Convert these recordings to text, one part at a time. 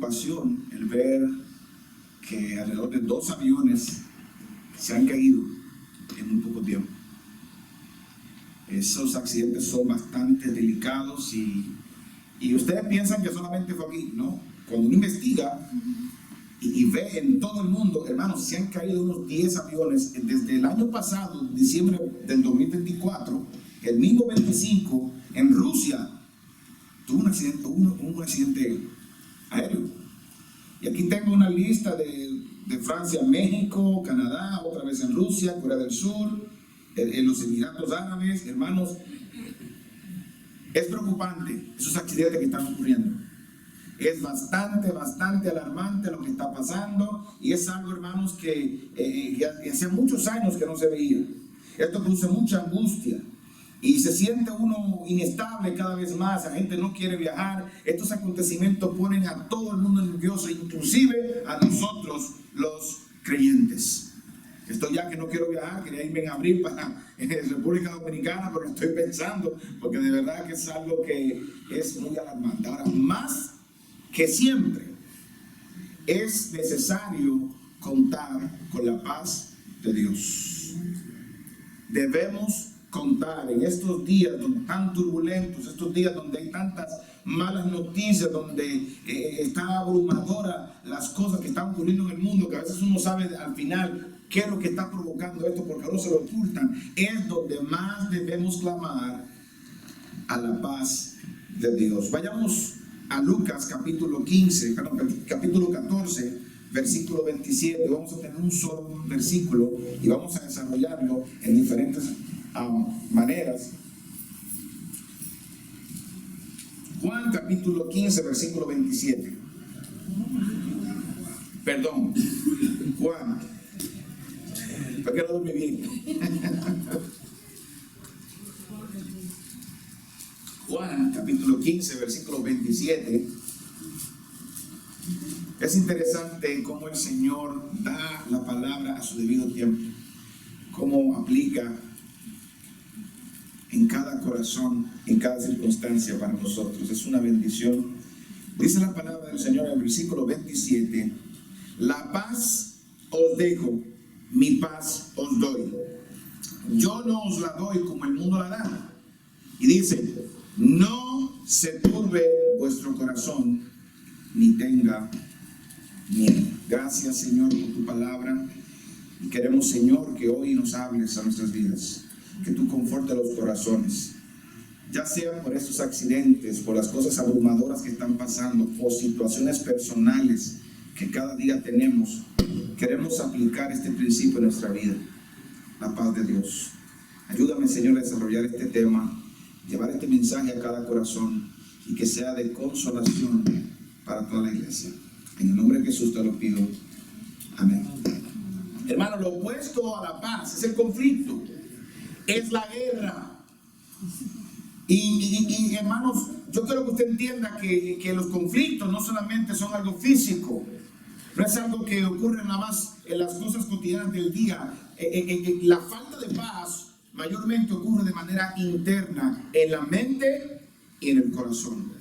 preocupación el ver que alrededor de 2 aviones se han caído en muy poco tiempo. Esos accidentes son bastante delicados y ustedes piensan que solamente fue aquí, ¿no? Cuando uno investiga y ve en todo el mundo, hermanos, se han caído unos 10 aviones desde el año pasado, diciembre del 2024, el mismo 25, en Rusia, tuvo un accidente aéreo. Y aquí tengo una lista de Francia, México, Canadá, otra vez en Rusia, Corea del Sur, en los Emiratos Árabes. Hermanos, es preocupante esos accidentes que están ocurriendo. Es bastante alarmante lo que está pasando, y es algo, hermanos, que hace muchos años que no se veía. Esto produce mucha angustia y se siente uno inestable cada vez más. La gente no quiere viajar. Estos acontecimientos ponen a todo el mundo nervioso, inclusive a nosotros los creyentes. Estoy ya que no quiero viajar, quería irme en abril para República Dominicana, pero estoy pensando, porque de verdad que es algo que es muy alarmante. Ahora, más que siempre, es necesario contar con la paz de Dios. Debemos contar en estos días tan turbulentos, estos días donde hay tantas malas noticias, donde está abrumadora las cosas que están ocurriendo en el mundo, que a veces uno sabe al final qué es lo que está provocando esto, porque no se lo ocultan. Es donde más debemos clamar a la paz de Dios. Vayamos a Lucas capítulo 14, versículo 27. Vamos a tener un solo versículo y vamos a desarrollarlo en diferentes maneras. Juan capítulo 15, versículo 27. Perdón, Juan, porque no dormí bien. Juan capítulo 15, versículo 27. Es interesante cómo el Señor da la palabra a su debido tiempo, cómo aplica en cada corazón, en cada circunstancia para nosotros. Es una bendición. Dice la palabra del Señor en el versículo 27: la paz os dejo, mi paz os doy. Yo no os la doy como el mundo la da. Y dice: no se turbe vuestro corazón, ni tenga miedo. Gracias, Señor, por tu palabra. Y queremos, Señor, que hoy nos hables a nuestras vidas, que tú confortes los corazones, ya sea por estos accidentes, por las cosas abrumadoras que están pasando, por situaciones personales que cada día tenemos. Queremos aplicar este principio en nuestra vida, la paz de Dios. Ayúdame, Señor, a desarrollar este tema, llevar este mensaje a cada corazón y que sea de consolación para toda la iglesia. En el nombre de Jesús te lo pido. Amén. Hermano, lo opuesto a la paz es el conflicto, es la guerra. Y hermanos, yo quiero que usted entienda que los conflictos no solamente son algo físico, no es algo que ocurre nada más en las cosas cotidianas del día. La falta de paz mayormente ocurre de manera interna, en la mente y en el corazón.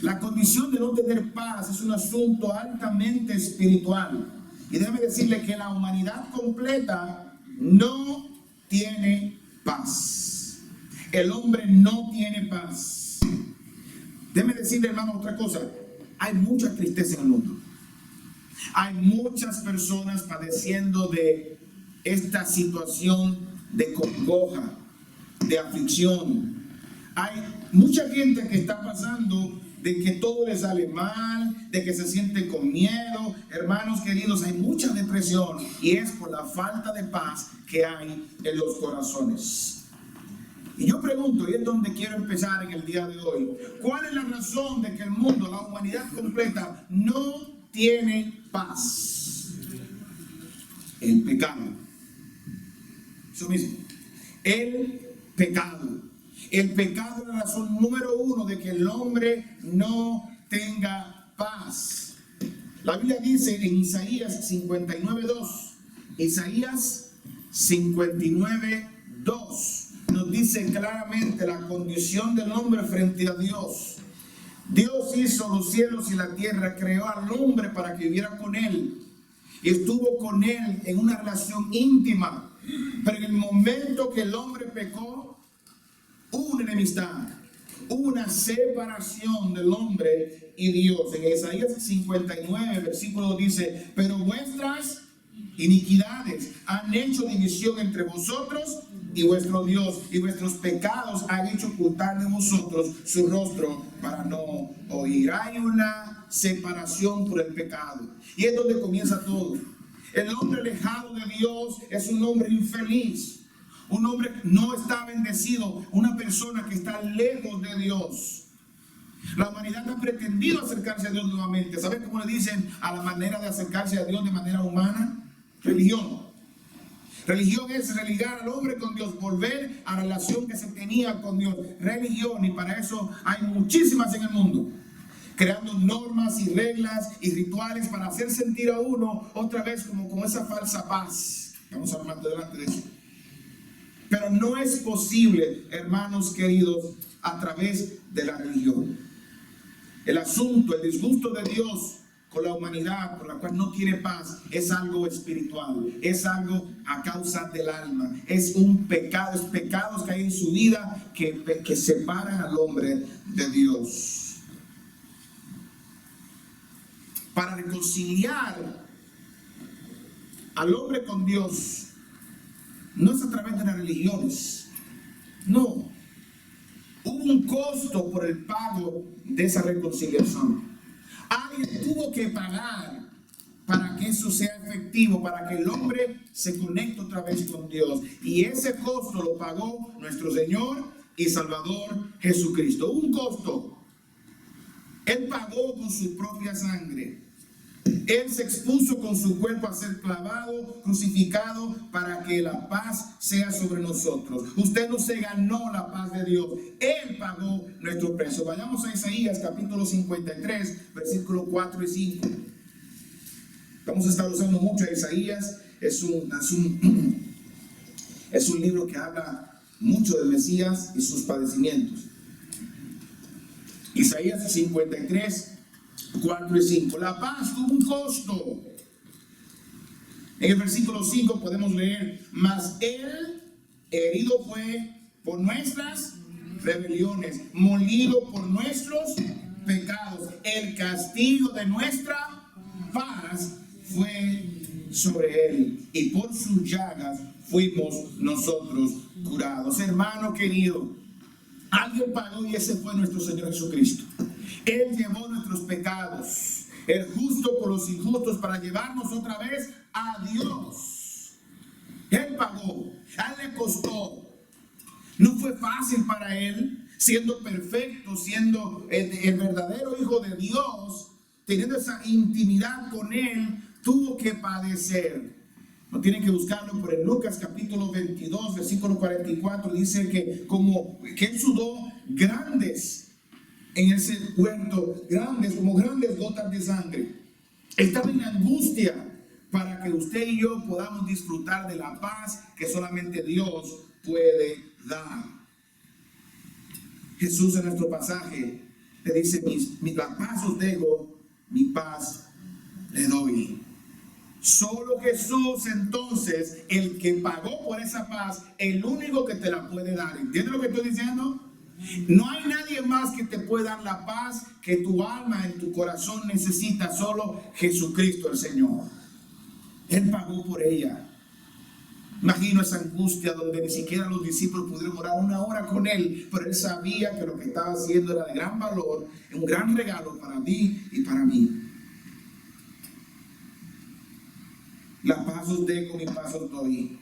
La condición de no tener paz es un asunto altamente espiritual. Y déjeme decirle que la humanidad completa no tiene paz. El hombre no tiene paz. Déjeme decirle, hermano, otra cosa. Hay mucha tristeza en el mundo. Hay muchas personas padeciendo de esta situación de congoja, de aflicción. Hay mucha gente que está pasando de que todo le sale mal, de que se siente con miedo. Hermanos queridos, hay mucha depresión y es por la falta de paz que hay en los corazones. Y yo pregunto, y es donde quiero empezar en el día de hoy: ¿cuál es la razón de que el mundo, la humanidad completa, no tiene paz? El pecado. Eso mismo, el pecado. El pecado es la razón número uno de que el hombre no tenga paz. La Biblia dice en Isaías 59:2, Isaías 59:2 nos dice claramente la condición del hombre frente a Dios. Dios hizo los cielos y la tierra, creó al hombre para que viviera con él. Y estuvo con él en una relación íntima. Pero en el momento que el hombre pecó, hubo una enemistad, hubo una separación del hombre y Dios. En Isaías 59, versículo dice: pero vuestras iniquidades han hecho división entre vosotros y vuestro Dios, y vuestros pecados han hecho ocultar de vosotros su rostro para no oír. Hay una separación por el pecado, y es donde comienza todo. El hombre alejado de Dios es un hombre infeliz, un hombre no está bendecido, una persona que está lejos de Dios. La humanidad ha pretendido acercarse a Dios nuevamente. ¿Saben cómo le dicen a la manera de acercarse a Dios de manera humana? Religión. Religión es religar al hombre con Dios, volver a la relación que se tenía con Dios. Religión, y para eso hay muchísimas en el mundo, creando normas y reglas y rituales para hacer sentir a uno otra vez como con esa falsa paz. Vamos a hablar más adelante de eso. Pero no es posible, hermanos queridos, a través de la religión. El asunto, el disgusto de Dios con la humanidad, por la cual no tiene paz, es algo espiritual, es algo a causa del alma, es un pecado, es pecados que hay en su vida que separan al hombre de Dios. Para reconciliar al hombre con Dios, no es a través de las religiones, no. Hubo un costo por el pago de esa reconciliación. Alguien tuvo que pagar para que eso sea efectivo, para que el hombre se conecte otra vez con Dios. Y ese costo lo pagó nuestro Señor y Salvador Jesucristo. Un costo. Él pagó con su propia sangre. Él se expuso con su cuerpo a ser clavado, crucificado, para que la paz sea sobre nosotros. Usted no se ganó la paz de Dios. Él pagó nuestro precio. Vayamos a Isaías capítulo 53, versículos 4 y 5. Vamos a estar usando mucho a Isaías. Es un libro que habla mucho del Mesías y sus padecimientos. Isaías 53, 4 y 5. La paz tuvo un costo. En el versículo 5 podemos leer: mas él herido fue por nuestras rebeliones, molido por nuestros pecados. El castigo de nuestra paz fue sobre él, y por sus llagas fuimos nosotros curados. Hermano querido, alguien pagó, y ese fue nuestro Señor Jesucristo. Él llevó nuestros pecados, el justo por los injustos, para llevarnos otra vez a Dios. Él pagó, a él le costó. No fue fácil para él, siendo perfecto, siendo el verdadero Hijo de Dios, teniendo esa intimidad con él, tuvo que padecer. No tienen que buscarlo, pero en Lucas capítulo 22, versículo 44, dice que él sudó grandes en ese huerto, como grandes gotas de sangre. Estaba en angustia para que usted y yo podamos disfrutar de la paz que solamente Dios puede dar. Jesús en nuestro pasaje le dice: la paz os dejo, mi paz le doy. Solo Jesús, entonces, el que pagó por esa paz, el único que te la puede dar. ¿Entiendes lo que estoy diciendo? No hay nadie más que te pueda dar la paz que tu alma, en tu corazón necesita. Solo Jesucristo el Señor. Él pagó por ella. Imagino esa angustia donde ni siquiera los discípulos pudieron orar una hora con él, pero él sabía que lo que estaba haciendo era de gran valor, un gran regalo para ti y para mí. La paz os dejo, mi paz os doy.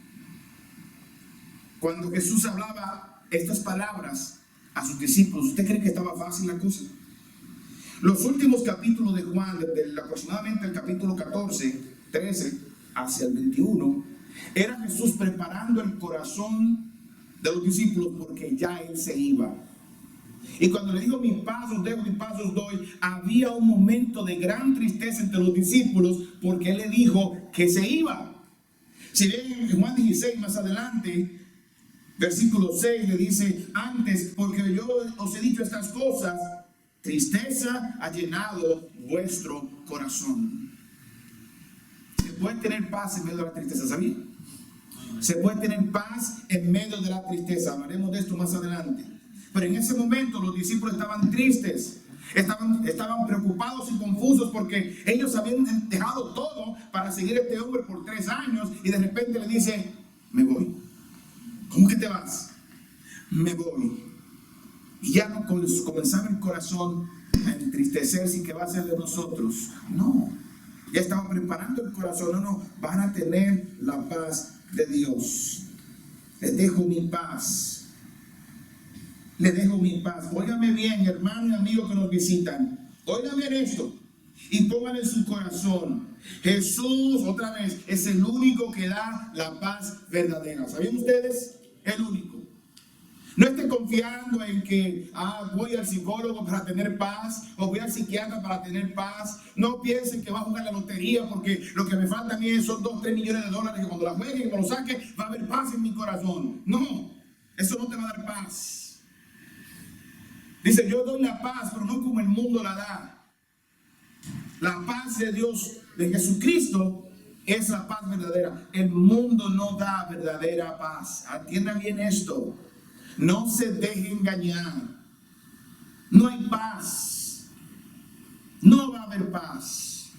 Cuando Jesús hablaba estas palabras a sus discípulos, ¿usted cree que estaba fácil la cosa? Los últimos capítulos de Juan, desde aproximadamente el capítulo 14, 13 hacia el 21, era Jesús preparando el corazón de los discípulos, porque ya él se iba. Y cuando le digo: mi paz os dejo, mi paz os doy, había un momento de gran tristeza entre los discípulos, porque él le dijo que se iba. Si ven en Juan 16 más adelante, versículo 6, le dice: antes, porque yo os he dicho estas cosas, tristeza ha llenado vuestro corazón. Se puede tener paz en medio de la tristeza, ¿sabía? Se puede tener paz en medio de la tristeza. Hablaremos de esto más adelante. Pero en ese momento los discípulos estaban tristes. Estaban preocupados y confusos porque ellos habían dejado todo para seguir a este hombre por 3 años y de repente le dice, me voy. ¿Cómo que te vas? Me voy. Y ya no comenzaba el corazón a entristecerse y que va a ser de nosotros. No, ya estaba preparando el corazón. No, van a tener la paz de Dios. Les dejo mi paz. Le dejo mi paz. Óigame bien, hermano y amigo que nos visitan. Óigame bien esto y pónganle en su corazón. Jesús, otra vez, es el único que da la paz verdadera. ¿Sabían ustedes? El único. No esté confiando en que voy al psicólogo para tener paz o voy al psiquiatra para tener paz. No piensen que va a jugar la lotería porque lo que me falta a mí son 2 o 3 millones de dólares que cuando la juegue y me lo saque va a haber paz en mi corazón. No, eso no te va a dar paz. Dice, yo doy la paz, pero no como el mundo la da. La paz de Dios, de Jesucristo, es la paz verdadera. El mundo no da verdadera paz. Entiendan bien esto. No se deje engañar. No hay paz. No va a haber paz.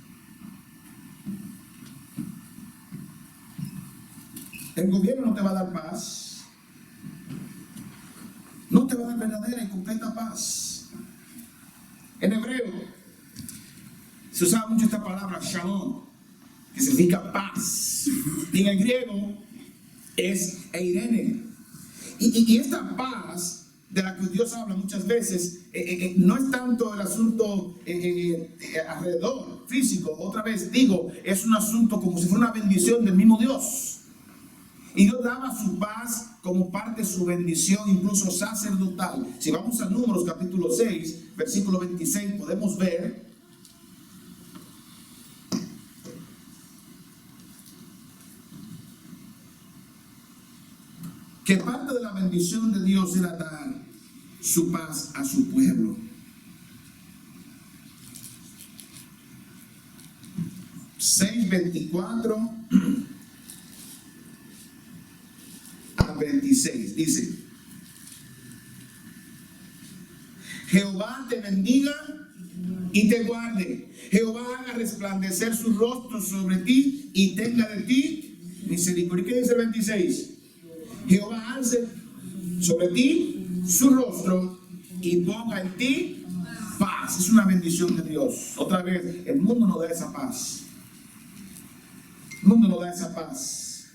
El gobierno no te va a dar paz. No te va a dar verdadera y completa paz. En hebreo se usaba mucho esta palabra shalom, que significa paz. Y en el griego es eirene. Y esta paz de la que Dios habla muchas veces no es tanto el asunto alrededor físico. Otra vez digo, es un asunto como si fuera una bendición del mismo Dios. Y Dios daba su paz como parte de su bendición, incluso sacerdotal. Si vamos a Números capítulo 6, versículo 26, podemos ver que parte de la bendición de Dios era dar su paz a su pueblo. 6:24 a 26 dice: Jehová te bendiga y te guarde. Jehová haga resplandecer su rostro sobre ti y tenga de ti misericordia. ¿Qué dice el 26? Jehová alce sobre ti su rostro y ponga en ti paz. Es una bendición de Dios. Otra vez, el mundo no da esa paz. El mundo no da esa paz.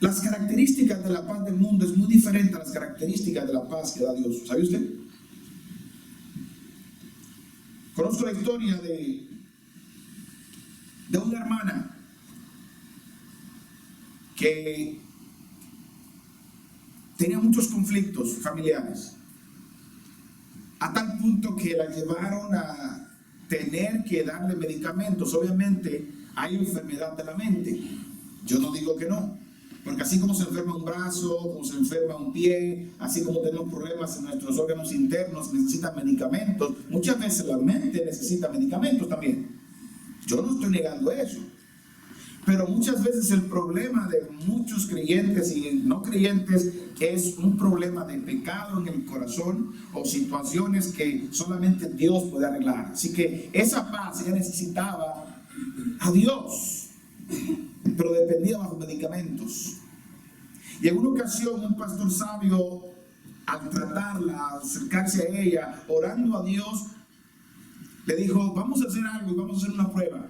Las características de la paz del mundo es muy diferente a las características de la paz que da Dios. ¿Sabe usted? Conozco la historia de una hermana que tenía muchos conflictos familiares, a tal punto que la llevaron a tener que darle medicamentos. Obviamente hay enfermedad de la mente. Yo no digo que no, porque así como se enferma un brazo, como se enferma un pie, así como tenemos problemas en nuestros órganos internos, necesitan medicamentos. Muchas veces la mente necesita medicamentos también. Yo no estoy negando eso. Pero muchas veces el problema de muchos creyentes y no creyentes es un problema de pecado en el corazón o situaciones que solamente Dios puede arreglar. Así que esa paz ella necesitaba a Dios, pero dependía bajo medicamentos. Y en una ocasión un pastor sabio, al tratarla, al acercarse a ella, orando a Dios, le dijo: vamos a hacer algo y vamos a hacer una prueba.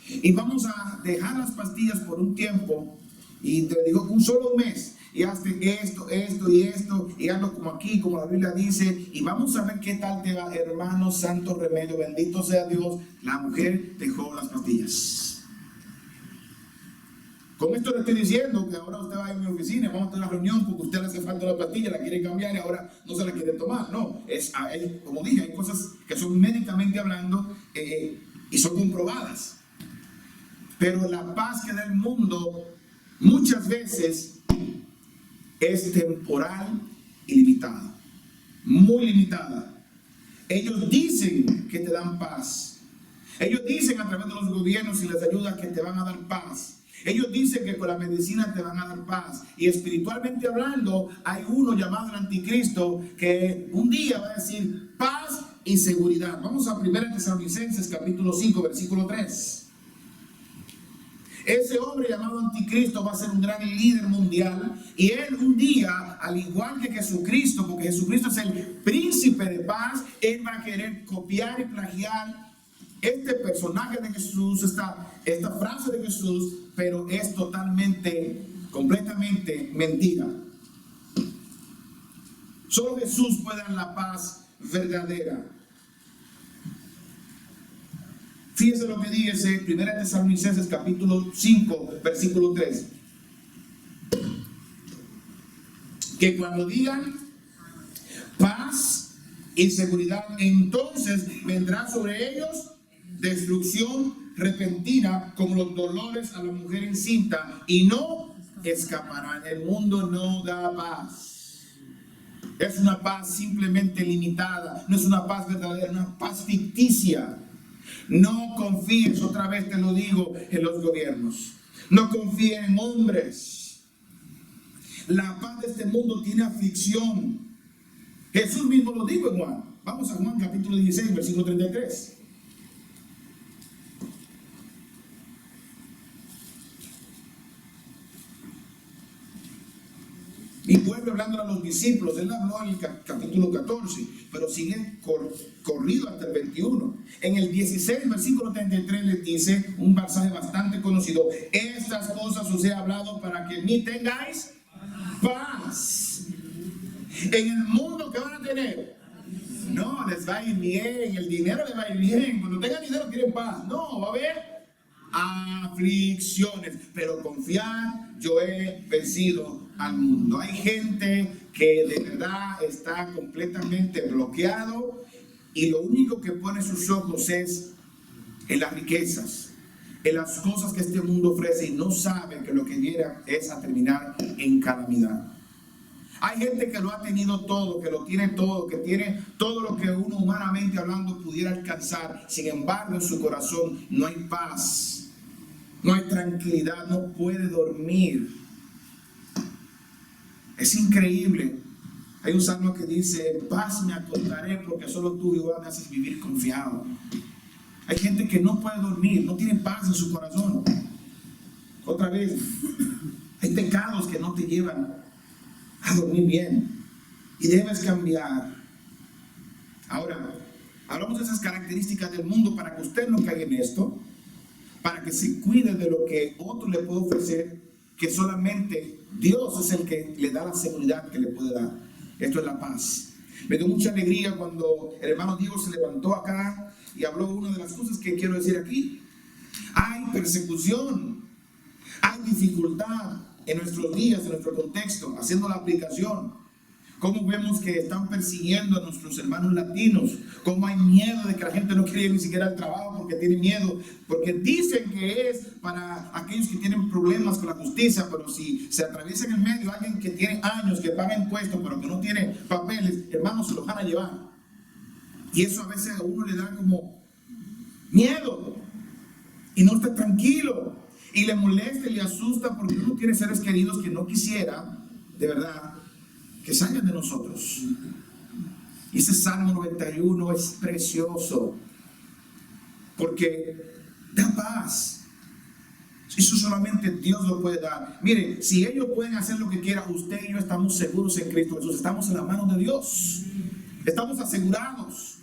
Y vamos a dejar las pastillas por un tiempo. Y te digo, un solo mes. Y hazte esto, esto y esto. Y hazlo como aquí, como la Biblia dice. Y vamos a ver qué tal te va, hermano. Santo remedio, bendito sea Dios. La mujer dejó las pastillas. Con esto le estoy diciendo que ahora usted va a mi oficina, vamos a tener una reunión porque usted le hace falta la pastilla, la quiere cambiar y ahora no se la quiere tomar. No, como dije, hay cosas que son médicamente hablando y son comprobadas. Pero la paz que da el mundo muchas veces es temporal y limitada, muy limitada. Ellos dicen que te dan paz. Ellos dicen a través de los gobiernos y las ayudas que te van a dar paz. Ellos dicen que con la medicina te van a dar paz. Y espiritualmente hablando, hay uno llamado el anticristo que un día va a decir paz y seguridad. Vamos a 1 Tesalonicenses capítulo 5, versículo 3. Ese hombre llamado anticristo va a ser un gran líder mundial. Y él un día, al igual que Jesucristo, porque Jesucristo es el príncipe de paz, él va a querer copiar y plagiar este personaje de Jesús, esta frase de Jesús, pero es totalmente, completamente mentira. Solo Jesús puede dar la paz verdadera. Fíjense lo que dice 1 Tesalonicenses capítulo 5, versículo 3. Que cuando digan paz y seguridad, entonces vendrá sobre ellos destrucción repentina como los dolores a la mujer encinta y no escaparán. El mundo no da paz. Es una paz simplemente limitada. No es una paz verdadera, es una paz ficticia. No confíes, otra vez te lo digo, en los gobiernos. No confíes en hombres. La paz de este mundo tiene aflicción. Jesús mismo lo dijo en Juan. Vamos a Juan capítulo 16, versículo 33. Y vuelve hablando a los discípulos. Él habló en el capítulo 14, pero sigue corrido hasta el 21. En el 16, versículo 33, les dice un pasaje bastante conocido: estas cosas os he hablado para que en mí tengáis paz. En el mundo, ¿qué van a tener? No, les va a ir bien, el dinero les va a ir bien. Cuando tengan dinero quieren paz. No, va a haber aflicciones, pero confiad, yo he vencido al mundo. Hay gente que de verdad está completamente bloqueado y lo único que pone sus ojos es en las riquezas, en las cosas que este mundo ofrece, y no sabe que lo que viene es a terminar en calamidad. Hay gente que lo ha tenido todo, que lo tiene todo, que tiene todo lo que uno humanamente hablando pudiera alcanzar. Sin embargo, en su corazón no hay paz, no hay tranquilidad, no puede dormir. Es increíble. Hay un salmo que dice: paz me acostaré porque solo tú, Jehová, me haces vivir confiado. Hay gente que no puede dormir, no tiene paz en su corazón. Otra vez, hay pecados que no te llevan a dormir bien y debes cambiar. Ahora, hablamos de esas características del mundo para que usted no caiga en esto, para que se cuide de lo que otro le puede ofrecer, que solamente Dios es el que le da la seguridad que le puede dar. Esto es la paz. Me dio mucha alegría cuando el hermano Diego se levantó acá y habló una de las cosas que quiero decir aquí. Hay persecución, hay dificultad en nuestros días, en nuestro contexto, haciendo la aplicación. Cómo vemos que están persiguiendo a nuestros hermanos latinos, cómo hay miedo de que la gente no quiere ir ni siquiera al trabajo porque tiene miedo, porque dicen que es para aquellos que tienen problemas con la justicia, pero si se atraviesa en el medio alguien que tiene años, que paga impuestos, pero que no tiene papeles, hermanos, se los van a llevar. Y eso a veces a uno le da como miedo y no está tranquilo y le molesta y le asusta porque uno tiene seres queridos que no quisiera, de verdad, que salgan de nosotros. Y ese Salmo 91 es precioso porque da paz. Eso solamente Dios lo puede dar. Mire, si ellos pueden hacer lo que quieran, usted y yo estamos seguros en Cristo Jesús. Estamos en la mano de Dios. Estamos asegurados.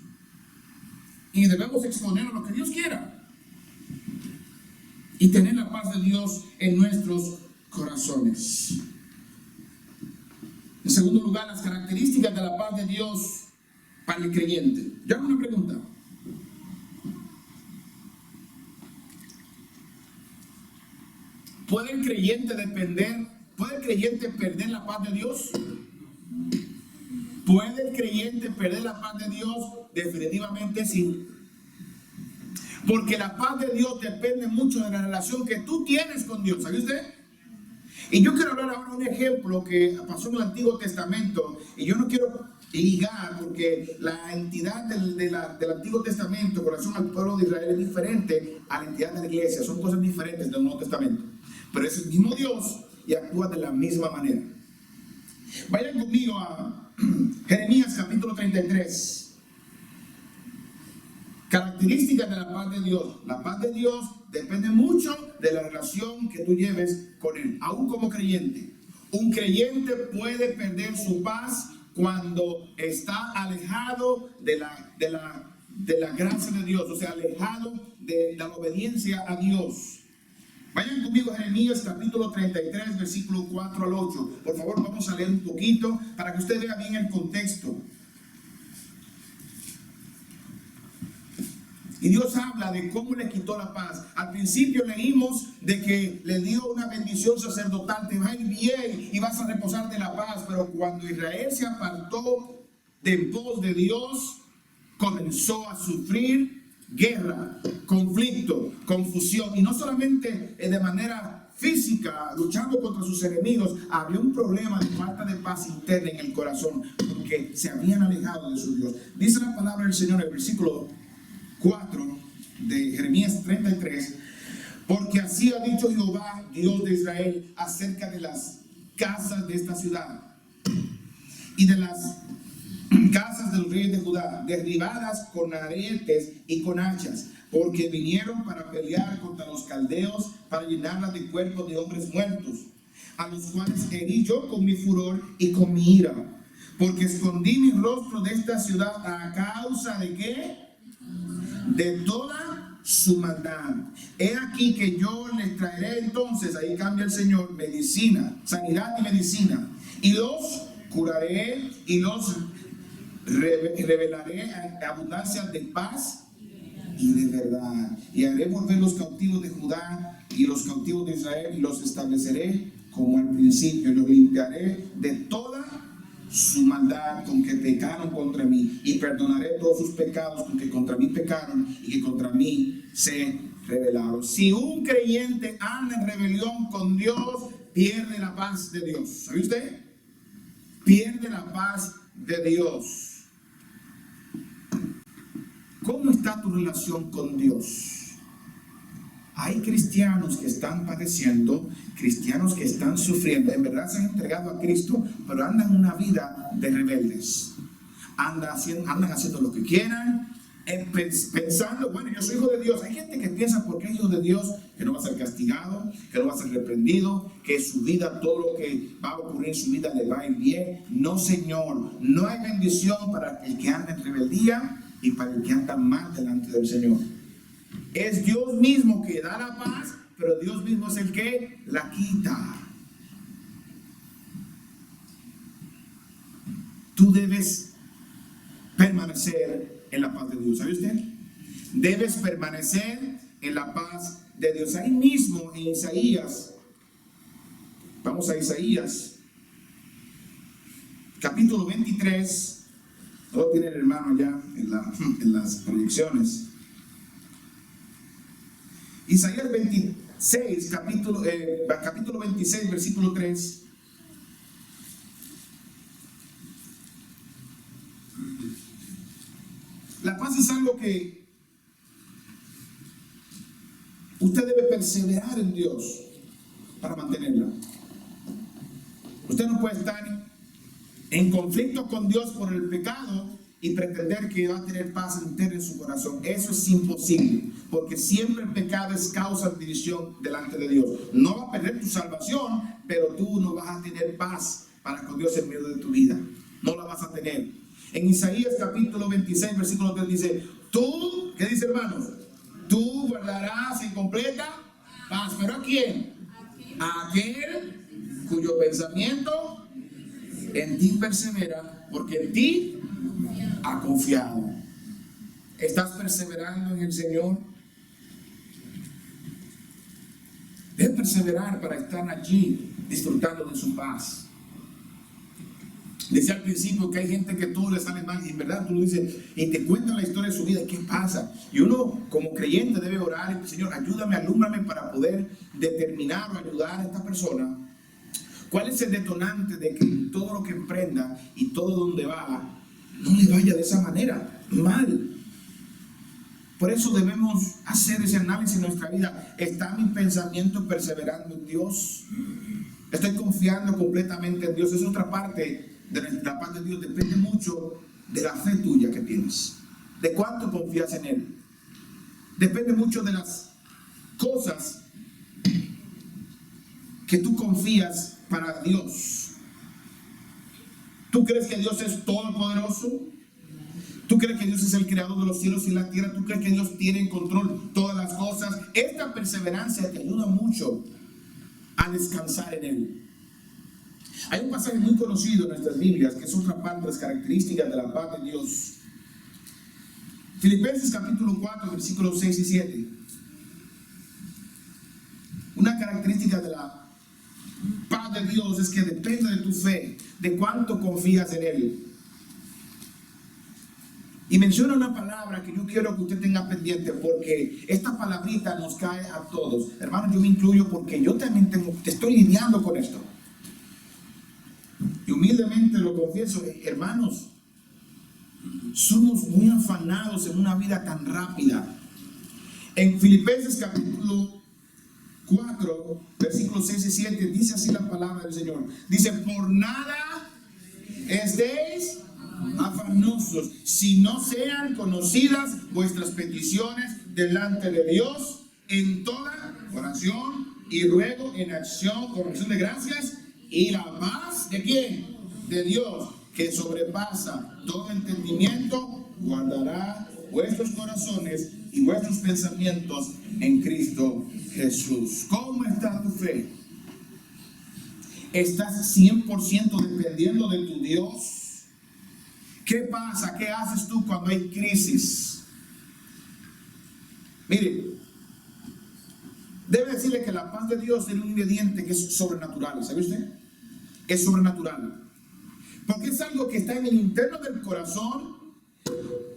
Y debemos exponer a lo que Dios quiera. Y tener la paz de Dios en nuestros corazones. En segundo lugar, las características de la paz de Dios para el creyente. Yo hago una pregunta. ¿Puede el creyente perder la paz de Dios? ¿Puede el creyente perder la paz de Dios? Definitivamente sí. Porque la paz de Dios depende mucho de la relación que tú tienes con Dios. ¿Sabe usted? Y yo quiero hablar ahora de un ejemplo que pasó en el Antiguo Testamento, y yo no quiero ligar porque la entidad del Antiguo Testamento con relación al pueblo de Israel es diferente a la entidad de la iglesia, son cosas diferentes del Nuevo Testamento, pero es el mismo Dios y actúa de la misma manera. Vayan conmigo a Jeremías capítulo 33. Características de la paz de Dios. La paz de Dios depende mucho de la relación que tú lleves con Él, aún como creyente. Un creyente puede perder su paz cuando está alejado de la gracia de Dios, o sea, alejado de la obediencia a Dios. Vayan conmigo a Jeremías capítulo 33, versículo 4 al 8. Por favor, vamos a leer un poquito para que usted vea bien el contexto. Y Dios habla de cómo le quitó la paz. Al principio leímos de que le dio una bendición sacerdotal, te va a ir bien y vas a reposar de la paz. Pero cuando Israel se apartó de en pos de Dios, comenzó a sufrir guerra, conflicto, confusión. Y no solamente de manera física, luchando contra sus enemigos, había un problema de falta de paz interna en el corazón, porque se habían alejado de su Dios. Dice la palabra del Señor en el versículo 4 de Jeremías 33, porque así ha dicho Jehová, Dios de Israel, acerca de las casas de esta ciudad y de las casas de los reyes de Judá, derribadas con aretes y con hachas, porque vinieron para pelear contra los caldeos, para llenarlas de cuerpos de hombres muertos, a los cuales herí yo con mi furor y con mi ira, porque escondí mi rostro de esta ciudad a causa de ¿qué? De toda su maldad. He aquí que yo les traeré entonces, ahí cambia el Señor, medicina, sanidad y medicina, y los curaré y los revelaré abundancia de paz y de verdad, y haré volver los cautivos de Judá y los cautivos de Israel, y los estableceré como al principio, y los limpiaré de toda su maldad con que pecaron contra mí, y perdonaré todos sus pecados con que contra mí pecaron y que contra mí se rebelaron. Si un creyente anda en rebelión con Dios, pierde la paz de Dios. ¿Sabe usted? Pierde la paz de Dios. ¿Cómo está tu relación con Dios? Hay cristianos que están padeciendo, cristianos que están sufriendo, en verdad se han entregado a Cristo, pero andan una vida de rebeldes. Andan haciendo lo que quieran, pensando, bueno, yo soy hijo de Dios. Hay gente que piensa porque es hijo de Dios que no va a ser castigado, que no va a ser reprendido, que su vida, todo lo que va a ocurrir en su vida le va a ir bien. No, Señor, no hay bendición para el que anda en rebeldía y para el que anda mal delante del Señor. Es Dios mismo que da la paz, pero Dios mismo es el que la quita. Tú debes permanecer en la paz de Dios. ¿Sabe usted? Debes permanecer en la paz de Dios. Ahí mismo en Isaías, vamos a Isaías, capítulo 23. Todo tiene el hermano ya en las proyecciones. Isaías 26, capítulo 26, versículo 3. La paz es algo que usted debe perseverar en Dios para mantenerla. Usted no puede estar en conflicto con Dios por el pecado y pretender que va a tener paz interna en su corazón. Eso es imposible, porque siempre el pecado es causa de división delante de Dios. No va a perder tu salvación, pero tú no vas a tener paz para con Dios en medio de tu vida. No la vas a tener. En Isaías capítulo 26, versículo 3 dice, tú, ¿qué dice, hermanos? Tú guardarás en completa paz. ¿Pero a quién? A aquel cuyo pensamiento en ti persevera, porque en ti ha confiado. ¿Estás perseverando en el Señor? Debes perseverar para estar allí disfrutando de su paz. Decía al principio que hay gente que todo le sale mal, y en verdad tú lo dices y te cuentan la historia de su vida, ¿qué pasa? Y uno como creyente debe orar, Señor, ayúdame, alúmbrame para poder determinar o ayudar a esta persona ¿Cuál es el detonante de que todo lo que emprenda y todo donde va no le vaya de esa manera? Mal. Por eso debemos hacer ese análisis en nuestra vida. ¿Está mi pensamiento perseverando en Dios? ¿Estoy confiando completamente en Dios? Es otra parte de la paz de Dios. Depende mucho de la fe tuya que tienes. ¿De cuánto confías en Él? Depende mucho de las cosas que tú confías para Dios. ¿Tú crees que Dios es todopoderoso? ¿Tú crees que Dios es el creador de los cielos y la tierra? ¿Tú crees que Dios tiene en control todas las cosas? Esta perseverancia te ayuda mucho a descansar en Él. Hay un pasaje muy conocido en nuestras Biblias, que es otra parte de las características de la paz de Dios. Filipenses capítulo 4, versículos 6 y 7. Una característica de la paz de Dios es que depende de tu fe, de cuánto confías en Él. Y menciona una palabra que yo quiero que usted tenga pendiente, porque esta palabrita nos cae a todos. Hermanos, yo me incluyo porque yo también estoy lidiando con esto. Y humildemente lo confieso, hermanos, somos muy afanados en una vida tan rápida. En Filipenses capítulo 4, versículos 6 y 7, dice así la palabra del Señor. Dice, por nada estéis afanosos, si no sean conocidas vuestras peticiones delante de Dios en toda oración y ruego en acción con acción de gracias, y la paz ¿de quién? De Dios, que sobrepasa todo entendimiento, guardará vuestros corazones y vuestros pensamientos en Cristo Jesús. ¿Cómo está tu fe? ¿Estás 100% dependiendo de tu Dios? ¿Qué pasa? ¿Qué haces tú cuando hay crisis? Mire, debe decirle que la paz de Dios tiene un ingrediente que es sobrenatural. ¿Sabe usted? Es sobrenatural. Porque es algo que está en el interno del corazón,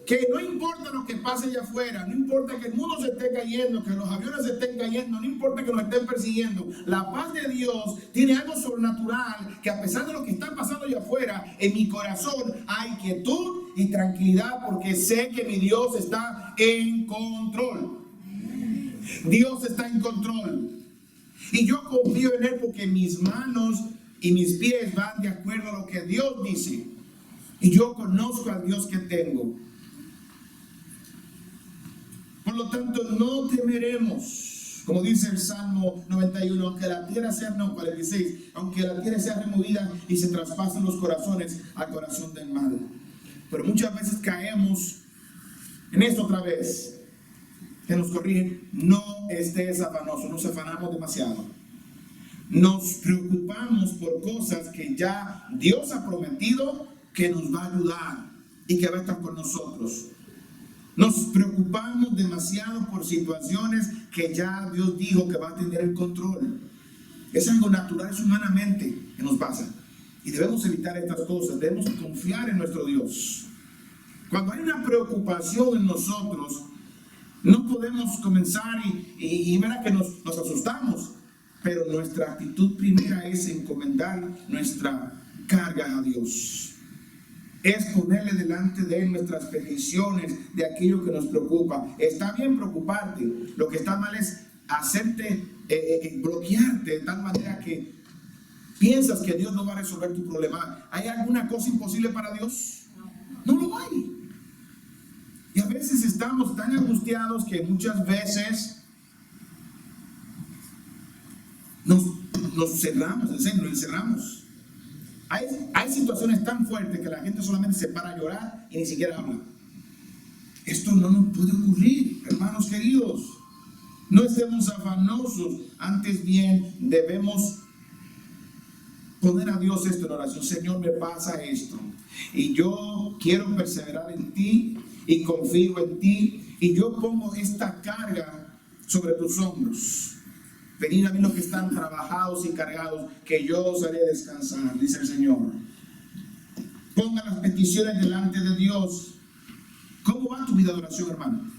que no importa lo que pase allá afuera, no importa que el mundo se esté cayendo, que los aviones se estén cayendo, no importa que nos estén persiguiendo, la paz de Dios tiene algo sobrenatural, que a pesar de lo que está pasando allá afuera, en mi corazón hay quietud y tranquilidad, porque sé que mi Dios está en control. Dios está en control. Y yo confío en Él porque mis manos y mis pies van de acuerdo a lo que Dios dice. Y yo conozco al Dios que tengo. Por lo tanto, no temeremos, como dice el Salmo 91, aunque la tierra sea, no, 46, aunque la tierra sea removida y se traspasen los corazones al corazón del mal. Pero muchas veces caemos en esto otra vez, que nos corrigen, no estés afanoso, nos afanamos demasiado. Nos preocupamos por cosas que ya Dios ha prometido que nos va a ayudar y que va a estar con nosotros. Nos preocupamos demasiado por situaciones que ya Dios dijo que va a tener el control. Es algo natural, es humanamente que nos pasa. Y debemos evitar estas cosas, debemos confiar en nuestro Dios. Cuando hay una preocupación en nosotros, no podemos comenzar y ver que nos asustamos. Pero nuestra actitud primera es encomendar nuestra carga a Dios. Es ponerle delante de Él nuestras peticiones de aquello que nos preocupa. Está bien preocuparte. Lo que está mal es hacerte, bloquearte de tal manera que piensas que Dios no va a resolver tu problema. ¿Hay alguna cosa imposible para Dios? No lo hay. Y a veces estamos tan angustiados que muchas veces nos cerramos, en serio, nos encerramos. Hay situaciones tan fuertes que la gente solamente se para a llorar y ni siquiera habla. Esto no nos puede ocurrir, hermanos queridos. No estemos afanosos, antes bien debemos poner a Dios esto en oración. Señor, me pasa esto y yo quiero perseverar en ti y confío en ti, y yo pongo esta carga sobre tus hombros. Venid a mí los que están trabajados y cargados, que yo os haré descansar, dice el Señor. Ponga las peticiones delante de Dios. ¿Cómo va tu vida de oración, hermano?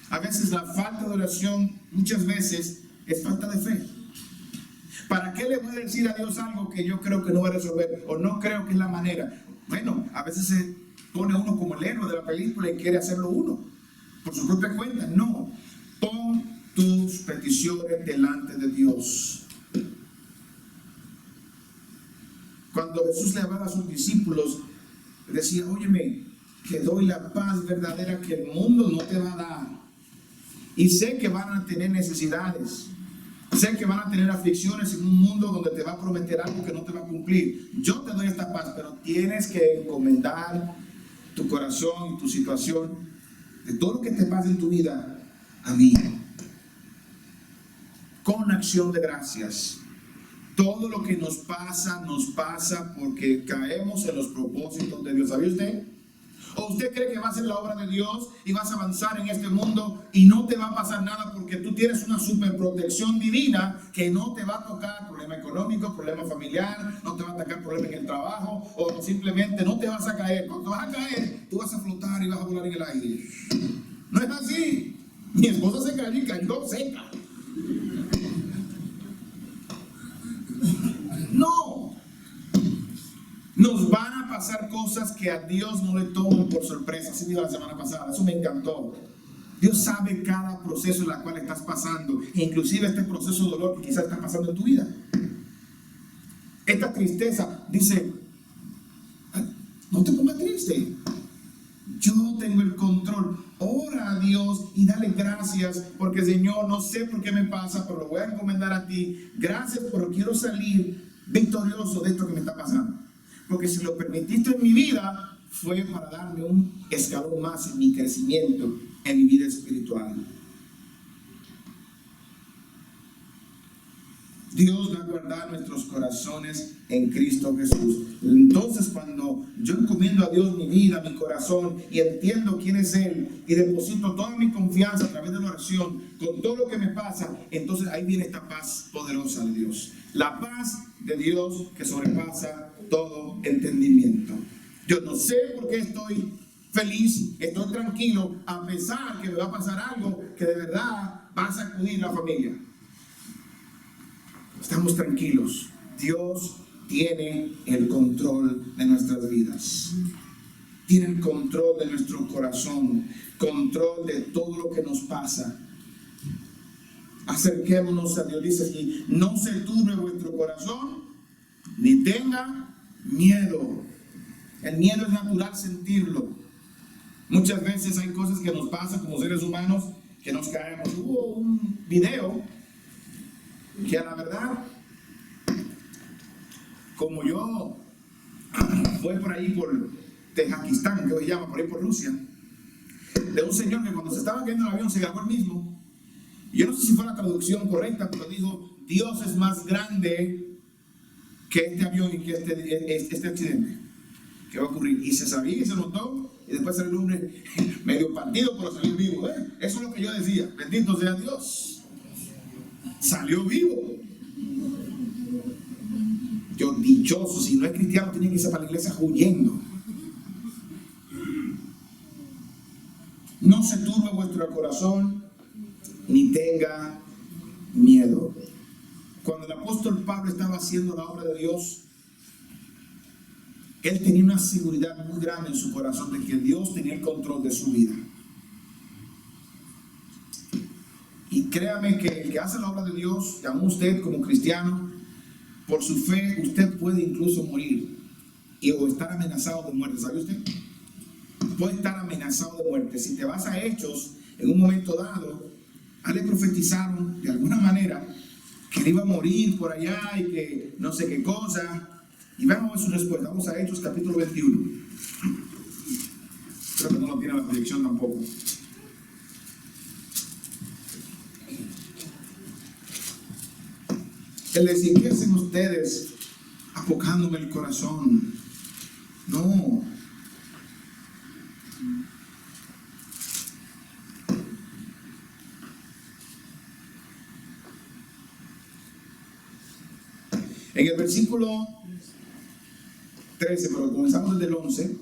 A veces la falta de oración, muchas veces, es falta de fe. ¿Para qué le voy a decir a Dios algo que yo creo que no va a resolver o no creo que es la manera? Bueno, a veces se pone uno como el héroe de la película y quiere hacerlo uno por su propia cuenta. No, pon tus peticiones delante de Dios. Cuando Jesús le hablaba a sus discípulos, decía: óyeme, que doy la paz verdadera que el mundo no te va a dar. Y sé que van a tener necesidades. Sé que van a tener aflicciones en un mundo donde te va a prometer algo que no te va a cumplir. Yo te doy esta paz, pero tienes que encomendar tu corazón y tu situación, de todo lo que te pasa en tu vida, a mí. Con acción de gracias. Todo lo que nos pasa porque caemos en los propósitos de Dios. ¿Sabía usted? ¿O usted cree que va a ser la obra de Dios y vas a avanzar en este mundo y no te va a pasar nada porque tú tienes una super protección divina que no te va a tocar problema económico, problema familiar, no te va a tocar problema en el trabajo, o simplemente no te vas a caer? Cuando vas a caer, tú vas a flotar y vas a volar en el aire. No es así. Mi esposa se cayó y cayó seca. No. Nos van a pasar cosas que a Dios no le toman por sorpresa. Así dijo la semana pasada, eso me encantó. Dios sabe cada proceso en el cual estás pasando, inclusive este proceso de dolor que quizás está pasando en tu vida. Esta tristeza, dice: no te pongas triste, yo tengo el control. Ora a Dios y dale gracias, porque Señor, no sé por qué me pasa, pero lo voy a encomendar a ti. Gracias, pero quiero salir victorioso de esto que me está pasando. Porque si lo permitiste en mi vida, fue para darme un escalón más en mi crecimiento, en mi vida espiritual. Dios va a guardar nuestros corazones en Cristo Jesús. Entonces, cuando yo encomiendo a Dios mi vida, mi corazón, y entiendo quién es Él, y deposito toda mi confianza a través de la oración, con todo lo que me pasa, entonces ahí viene esta paz poderosa de Dios. La paz de Dios que sobrepasa todo entendimiento. Yo no sé por qué estoy feliz, estoy tranquilo, a pesar que me va a pasar algo que de verdad va a sacudir la familia. Estamos tranquilos. Dios tiene el control de nuestras vidas. Tiene el control de nuestro corazón, control de todo lo que nos pasa. Acerquémonos a Dios. Dice aquí: no se turbe vuestro corazón, ni tenga miedo. El miedo es natural sentirlo. Muchas veces hay cosas que nos pasan como seres humanos que nos caemos. Hubo un video que, a la verdad, como yo fue por ahí por Tejikistán, que se llama, por ahí por Rusia, de un señor que cuando se estaba cayendo el avión se grabó el mismo. Yo no sé si fue la traducción correcta, pero dijo: Dios es más grande que este avión y que este accidente que va a ocurrir. Y se sabía y se notó, y después salió el hombre medio partido, pero salió vivo. Eso es lo que yo decía: bendito sea Dios, salió vivo. Yo, dichoso, si no es cristiano tiene que irse para la iglesia huyendo. No se turbe vuestro corazón, ni tenga miedo. Cuando el apóstol Pablo estaba haciendo la obra de Dios, él tenía una seguridad muy grande en su corazón de que Dios tenía el control de su vida. Y créame que el que hace la obra de Dios, y aún usted como cristiano, por su fe, usted puede incluso morir o estar amenazado de muerte. ¿Sabe usted? Puede estar amenazado de muerte. Si te vas a Hechos, en un momento dado, a él le profetizaron de alguna manera que él iba a morir por allá y que no sé qué cosa. Y vamos a ver su respuesta. Vamos a Hechos capítulo 21. Creo que no lo tiene la proyección tampoco. Él decía: ¿qué hacen ustedes apocándome el corazón? No. En el versículo 13, pero comenzamos desde el 11,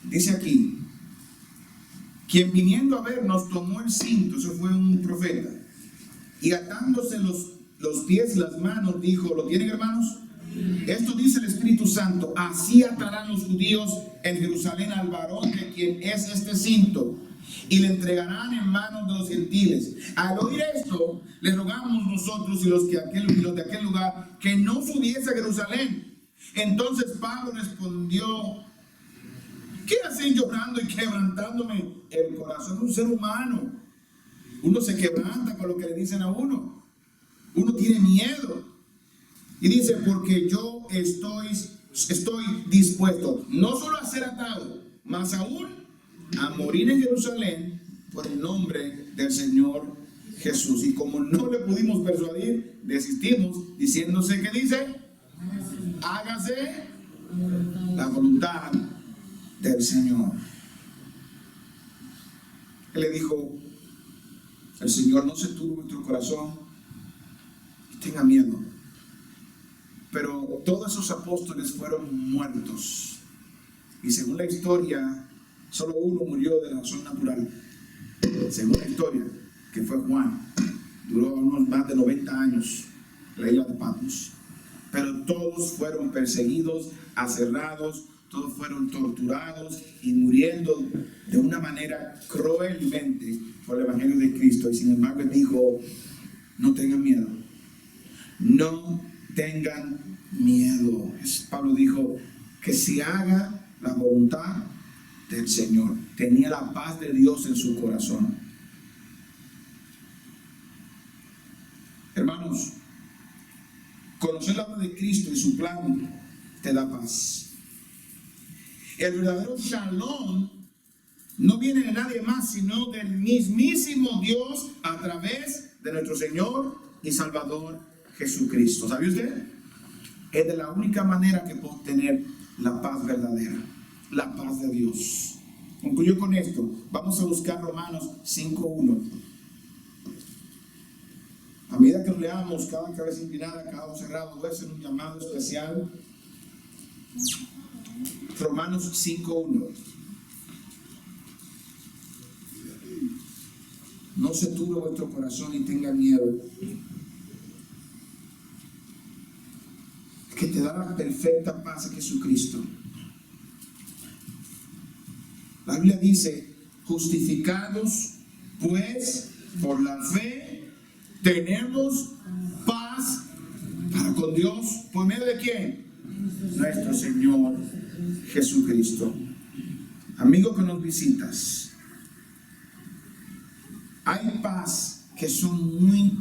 dice aquí: quien viniendo a vernos tomó el cinto. Eso fue un profeta. Y atándose los pies y las manos, dijo, ¿lo tienen, hermanos? Esto dice el Espíritu Santo: así atarán los judíos en Jerusalén al varón de quien es este cinto, y le entregarán en manos de los gentiles. Al oír esto, le rogamos nosotros y los de aquel lugar que no subiese a Jerusalén. Entonces Pablo respondió: ¿qué hacen llorando y quebrantándome el corazón de un ser humano? Uno se quebranta con lo que le dicen a uno. Uno tiene miedo. Y dice: porque yo estoy dispuesto no solo a ser atado, más aún a morir en Jerusalén por el nombre del Señor Jesús. Y como no le pudimos persuadir, desistimos, diciéndose, ¿qué dice? Hágase la voluntad del Señor. Él le dijo: el Señor, no se turbe vuestro corazón y tenga miedo. Pero todos esos apóstoles fueron muertos. Y según la historia, solo uno murió de razón natural. Según la historia, que fue Juan. Duró unos más de 90 años, la isla de Patmos. Pero todos fueron perseguidos, aserrados, todos fueron torturados y muriendo de una manera cruelmente por el Evangelio de Cristo. Y sin embargo, él dijo: no tengan miedo. No tengan miedo. Pablo dijo que se haga la voluntad del Señor. Tenía la paz de Dios en su corazón. Hermanos, conocer la obra de Cristo y su plan te da paz. El verdadero shalom no viene de nadie más sino del mismísimo Dios a través de nuestro Señor y Salvador Jesucristo. ¿Sabe usted? Es de la única manera que podemos tener la paz verdadera, la paz de Dios. Concluyo con esto. Vamos a buscar Romanos 5:1. A medida que lo leamos, cada cabeza inclinada, cada ojo cerrado, voy a hacer un llamado especial. Romanos 5:1. No se turbe vuestro corazón y tenga miedo. Que te da la perfecta paz a Jesucristo. La Biblia dice: justificados pues por la fe, tenemos paz para con Dios. ¿Por medio de quién? Nuestro Señor Jesucristo. Amigo que nos visitas, hay paz que son muy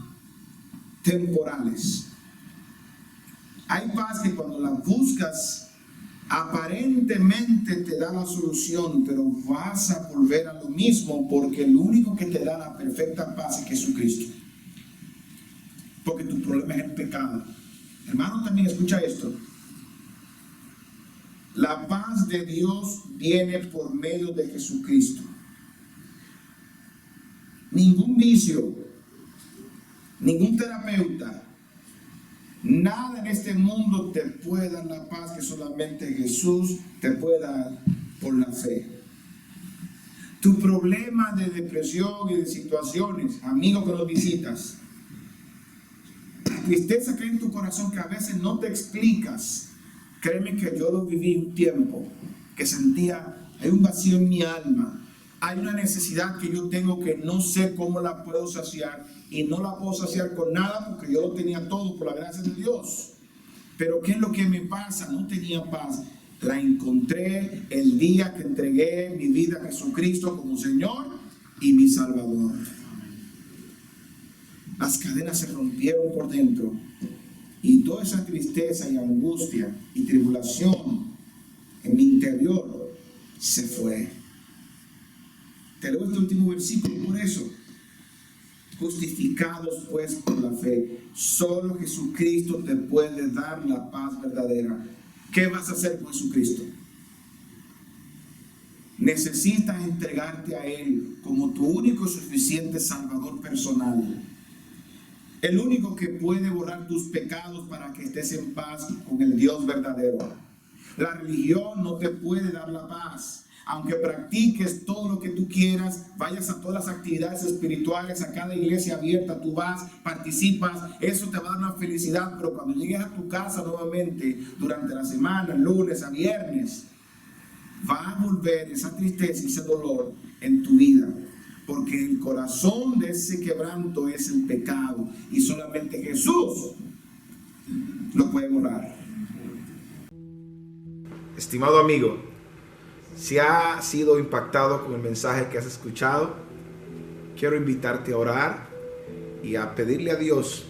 temporales. Hay paz que cuando la buscas, aparentemente te da la solución, pero vas a volver a lo mismo, porque el único que te da la perfecta paz es Jesucristo. Porque tu problema es el pecado. Hermano, también escucha esto. La paz de Dios viene por medio de Jesucristo. Ningún vicio, ningún terapeuta, nada en este mundo te puede dar la paz que solamente Jesús te puede dar por la fe. Tu problema de depresión y de situaciones, amigo que nos visitas, la tristeza que hay en tu corazón que a veces no te explicas, créeme que yo lo viví un tiempo, que sentía, hay un vacío en mi alma, hay una necesidad que yo tengo que no sé cómo la puedo saciar, y no la puedo saciar con nada porque yo lo tenía todo por la gracia de Dios. Pero ¿qué es lo que me pasa? No tenía paz. La encontré el día que entregué mi vida a Jesucristo como Señor y mi Salvador. Las cadenas se rompieron por dentro y toda esa tristeza y angustia y tribulación en mi interior se fue. Te leo este último versículo por eso. Justificados pues por la fe. Solo Jesucristo te puede dar la paz verdadera. ¿Qué vas a hacer con Jesucristo? Necesitas entregarte a Él como tu único y suficiente Salvador personal. El único que puede borrar tus pecados para que estés en paz con el Dios verdadero. La religión no te puede dar la paz. aunque practiques todo lo que tú quieras, vayas a todas las actividades espirituales, a cada iglesia abierta, tú vas, participas, eso te va a dar una felicidad, pero cuando llegues a tu casa nuevamente, durante la semana, lunes a viernes, va a volver esa tristeza y ese dolor en tu vida. Porque el corazón de ese quebranto es el pecado. Y solamente Jesús lo puede borrar. Estimado amigo, si has sido impactado con el mensaje que has escuchado, quiero invitarte a orar y a pedirle a Dios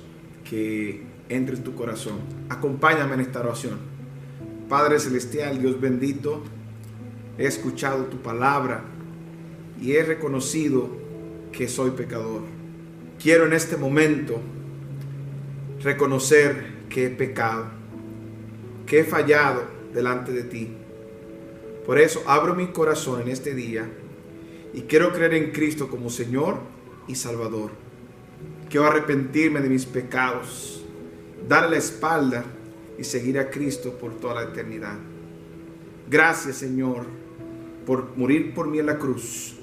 que entre en tu corazón. Acompáñame en esta oración. Padre Celestial, Dios bendito, he escuchado tu palabra y he reconocido que soy pecador. Quiero en este momento reconocer que he pecado, que he fallado delante de ti. Por eso abro mi corazón en este día y quiero creer en Cristo como Señor y Salvador. Quiero arrepentirme de mis pecados, darle la espalda y seguir a Cristo por toda la eternidad. Gracias, Señor, por morir por mí en la cruz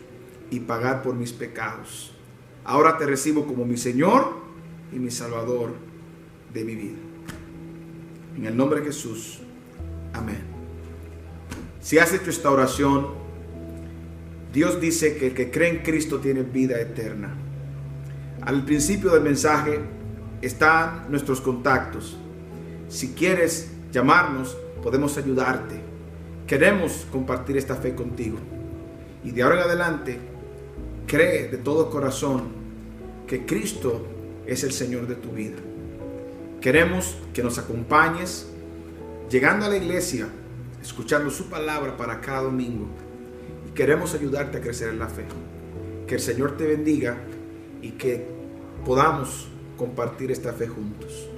y pagar por mis pecados. Ahora te recibo como mi Señor y mi Salvador de mi vida. En el nombre de Jesús. Amén. Si has hecho esta oración, Dios dice que el que cree en Cristo tiene vida eterna. Al principio del mensaje están nuestros contactos. Si quieres llamarnos, podemos ayudarte. Queremos compartir esta fe contigo. Y de ahora en adelante, cree de todo corazón que Cristo es el Señor de tu vida. Queremos que nos acompañes llegando a la iglesia, escuchando su palabra para cada domingo. Y queremos ayudarte a crecer en la fe. Que el Señor te bendiga y que podamos compartir esta fe juntos.